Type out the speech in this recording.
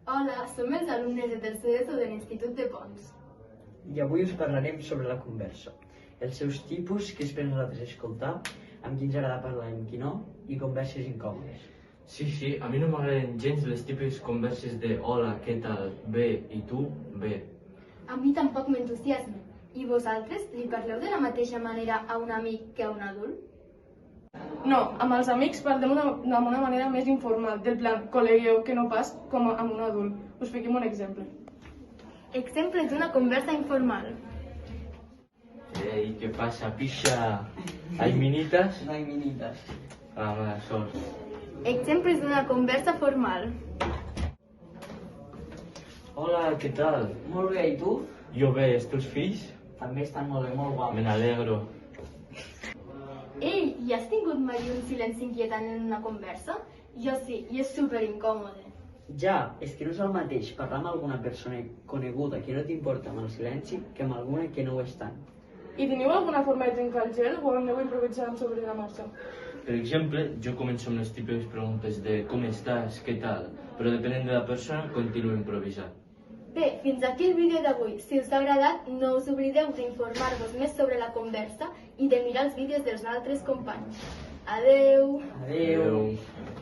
Hola, som els alumnes de tercer d'ESO de l'Institut de Pons. I avui us parlarem sobre la conversa, els seus tipus, què esperen nosaltres escoltar, amb qui ens agrada parlar i amb qui no, i converses incòmodes. Sí, a mi no m'agraden gens les típiques converses de hola, què tal, bé, i tu, bé. A mi tampoc m'entusiasma. I vosaltres li parleu de la mateixa manera a un amic que a un adult? No, amb els amics parlem d'una manera més informal, del plan col·legueu, que no pas com amb un adult. Us fiquem un exemple. Exemple d'una conversa informal. Ei, què passa, pixa? Hay minitas? No hi minites. Ah, mala sort. Exemples d'una conversa formal. Hola, què tal? Molt bé, i tu? Jo bé, els teus fills? També estan molt bé, molt guapos. Me n'alegro. Ei, i has tingut mai un silenci inquietant en una conversa? Jo sí, i és super incòmode. Ja, és que no és el mateix parlar amb alguna persona coneguda que no t'importa amb el silenci que amb alguna que no ho és tant. I teniu alguna forma de trencar el gel o aneu improvisant sobre la marxa? Per exemple, jo començo amb les típiques preguntes de com estàs, què tal, però depenent de la persona, continuo improvisant. Bé, fins aquí el vídeo d'avui. Si us ha agradat, no us oblideu d'informar-vos més sobre la conversa i de mirar els vídeos dels altres companys. Adeu! Adeu. Adeu.